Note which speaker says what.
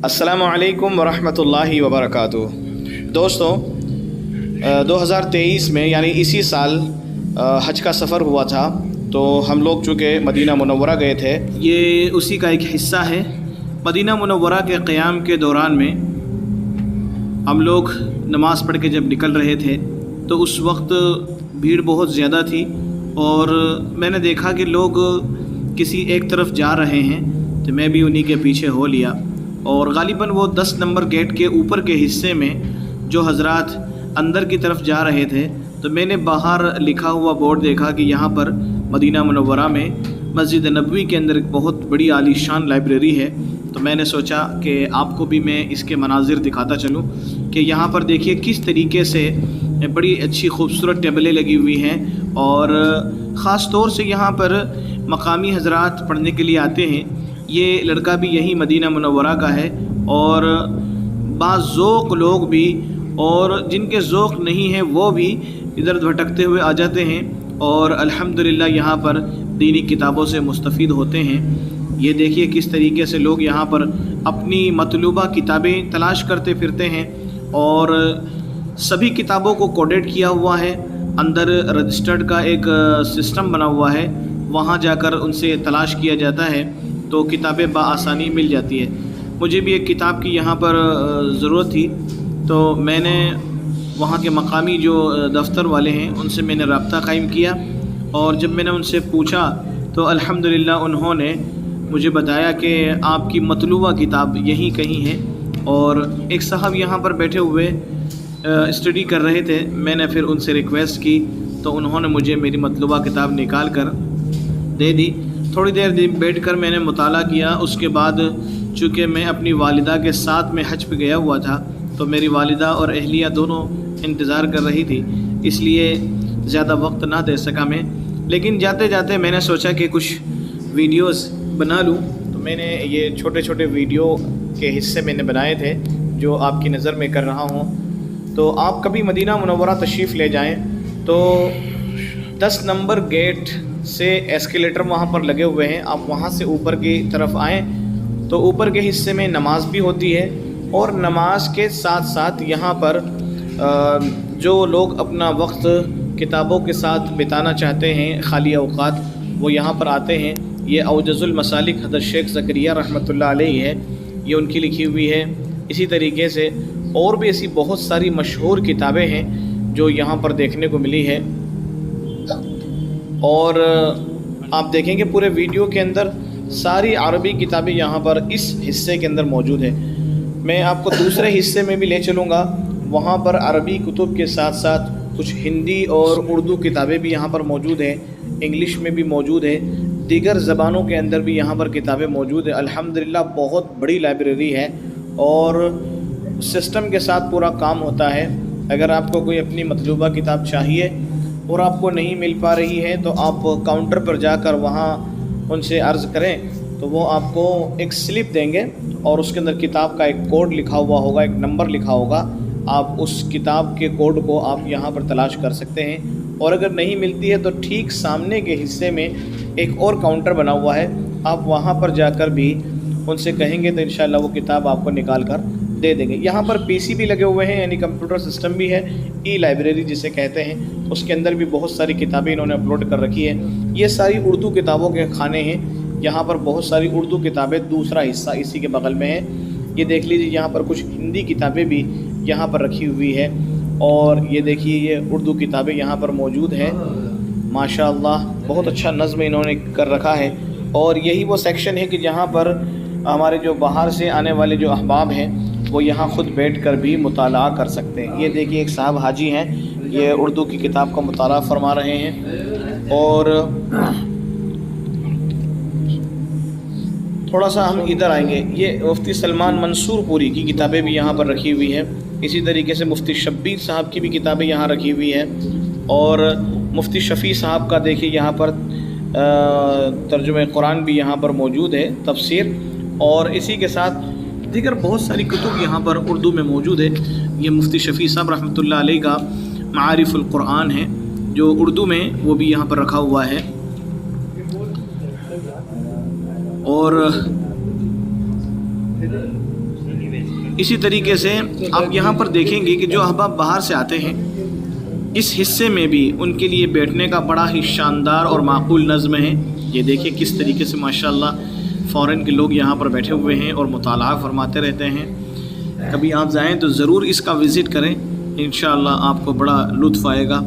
Speaker 1: अस्सलामु अलैकुम वरहमतुल्लाहि वबरकातुहू। दोस्तों 2023 में यानी इसी साल हज का सफ़र हुआ था, तो हम लोग चूँकि मदीना मुनव्वरा गए थे, ये उसी का एक हिस्सा है। मदीना मुनव्वरा के क़याम के दौरान में हम लोग नमाज़ पढ़ के जब निकल रहे थे तो उस वक्त भीड़ बहुत ज़्यादा थी और मैंने देखा कि लोग किसी एक तरफ जा रहे हैं तो मैं भी उन्हीं के पीछे हो लिया। और ग़ालिबन वो 10 नंबर गेट के ऊपर के हिस्से में जो हज़रात अंदर की तरफ जा रहे थे, तो मैंने बाहर लिखा हुआ बोर्ड देखा कि यहाँ पर मदीना मुनव्वरा में मस्जिद नबवी के अंदर एक बहुत बड़ी आलीशान लाइब्रेरी है। तो मैंने सोचा कि आपको भी मैं इसके मनाजिर दिखाता चलूँ कि यहाँ पर देखिए किस तरीके से बड़ी अच्छी खूबसूरत टेबलें लगी हुई हैं और ख़ास तौर से यहाँ पर मकामी हज़रात पढ़ने के लिए आते हैं। ये लड़का भी यही मदीना मुनव्वरा का है और बाज़ौक़ लोग भी और जिनके ज़ौक़ नहीं है वो भी इधर भटकते हुए आ जाते हैं और अल्हम्दुलिल्लाह यहाँ पर दीनी किताबों से मुस्तफ़ीद होते हैं। ये देखिए किस तरीके से लोग यहाँ पर अपनी मतलूबा किताबें तलाश करते फिरते हैं और सभी किताबों को कोडेड किया हुआ है। अंदर रजिस्टर्ड का एक सिस्टम बना हुआ है, वहाँ जाकर उनसे तलाश किया जाता है तो किताबें बआसानी मिल जाती है। मुझे भी एक किताब की यहाँ पर ज़रूरत थी, तो मैंने वहाँ के मकामी जो दफ्तर वाले हैं उनसे मैंने रब्ता कायम किया और जब मैंने उनसे पूछा तो अल्हम्दुलिल्लाह उन्होंने मुझे बताया कि आपकी मतलूबा किताब यहीं कहीं है। और एक साहब यहाँ पर बैठे हुए स्टडी कर रहे थे, मैंने फिर उनसे रिक्वेस्ट की तो उन्होंने मुझे मेरी मतलूबा किताब निकाल कर दे दी। थोड़ी देर बैठकर मैंने मुताला किया। उसके बाद चूँकि मैं अपनी वालिदा के साथ में हज पे गया हुआ था तो मेरी वालिदा और अहलिया दोनों इंतज़ार कर रही थी, इसलिए ज़्यादा वक्त ना दे सका मैं। लेकिन जाते जाते मैंने सोचा कि कुछ वीडियोस बना लूँ, तो मैंने ये छोटे छोटे वीडियो के हिस्से मैंने बनाए थे जो आपकी नज़र में कर रहा हूँ। तो आप कभी मदीना मुनव्वरा तशरीफ़ ले जाएँ तो 10 नंबर गेट से एस्केलेटर वहाँ पर लगे हुए हैं, आप वहाँ से ऊपर की तरफ आएँ तो ऊपर के हिस्से में नमाज भी होती है और नमाज के साथ साथ यहाँ पर जो लोग अपना वक्त किताबों के साथ बिताना चाहते हैं, खाली औक़ात, वो यहाँ पर आते हैं। ये औजज़ुल मसालिक हज़रत शेख ज़करिया रहमतुल्लाह अलैहि है, ये उनकी लिखी हुई है। इसी तरीके से और भी ऐसी बहुत सारी मशहूर किताबें हैं जो यहाँ पर देखने को मिली है। और आप देखेंगे पूरे वीडियो के अंदर सारी अरबी किताबें यहाँ पर इस हिस्से के अंदर मौजूद है। मैं आपको दूसरे हिस्से में भी ले चलूँगा, वहाँ पर अरबी कुतुब के साथ साथ कुछ हिंदी और उर्दू किताबें भी यहाँ पर मौजूद हैं, इंग्लिश में भी मौजूद है, दीगर ज़बानों के अंदर भी यहाँ पर किताबें मौजूद है। अल्हम्दुलिल्लाह बहुत बड़ी लाइब्रेरी है और सिस्टम के साथ पूरा काम होता है। अगर आपको कोई अपनी मतलूबा किताब चाहिए और आपको नहीं मिल पा रही है तो आप काउंटर पर जाकर वहाँ उनसे अर्ज़ करें तो वो आपको एक स्लिप देंगे और उसके अंदर किताब का एक कोड लिखा हुआ होगा, एक नंबर लिखा होगा। आप उस किताब के कोड को आप यहाँ पर तलाश कर सकते हैं और अगर नहीं मिलती है तो ठीक सामने के हिस्से में एक और काउंटर बना हुआ है, आप वहाँ पर जाकर भी उनसे कहेंगे तो इंशाअल्लाह वो किताब आपको निकाल कर दे देंगे। यहाँ पर पीसी भी लगे हुए हैं, यानी कंप्यूटर सिस्टम भी है, ई लाइब्रेरी जिसे कहते हैं, उसके अंदर भी बहुत सारी किताबें इन्होंने अपलोड कर रखी है। ये सारी उर्दू किताबों के खाने हैं, यहाँ पर बहुत सारी उर्दू किताबें, दूसरा हिस्सा इसी के बगल में है। ये देख लीजिए यहाँ पर कुछ हिंदी किताबें भी यहाँ पर रखी हुई है और ये देखिए ये उर्दू किताबें यहाँ पर मौजूद हैं। माशाअल्लाह बहुत अच्छा नज़्म इन्होंने कर रखा है। और यही वो सेक्शन है कि जहाँ पर हमारे जो बाहर से आने वाले जो अहबाब हैं वो यहाँ ख़ुद बैठ कर भी मुताला कर सकते हैं। ये देखिए एक साहब हाजी हैं, ये उर्दू की किताब का मुताला फरमा रहे हैं। और थोड़ा सा हम इधर आएंगे, ये मुफ्ती सलमान मंसूर पूरी की किताबें भी यहाँ पर रखी हुई हैं। इसी तरीके से मुफ्ती शब्बीर साहब की भी किताबें यहाँ रखी हुई हैं और मुफ्ती शफ़ी साहब का देखिए यहाँ पर तर्जुमे कुरान भी यहाँ पर मौजूद है, तफसीर, और इसी के साथ दीगर बहुत सारी कुतुब यहाँ पर उर्दू में मौजूद है। ये मुफ्ती शफ़ी साहब रहमतुल्लाह अलैह का मारिफुल कुरान है जो उर्दू में, वो भी यहाँ पर रखा हुआ है। और اسی طریقے سے آپ یہاں پر دیکھیں گے کہ جو احباب باہر سے آتے ہیں اس حصے میں بھی ان کے لیے بیٹھنے کا بڑا ہی شاندار اور معقول نظم ہے. یہ دیکھیں کس طریقے سے ماشاءاللہ فورن کے لوگ یہاں پر بیٹھے ہوئے ہیں اور مطالعہ فرماتے رہتے ہیں. کبھی آپ جائیں تو ضرور اس کا وزٹ کریں، انشاءاللہ آپ کو بڑا لطف آئے گا.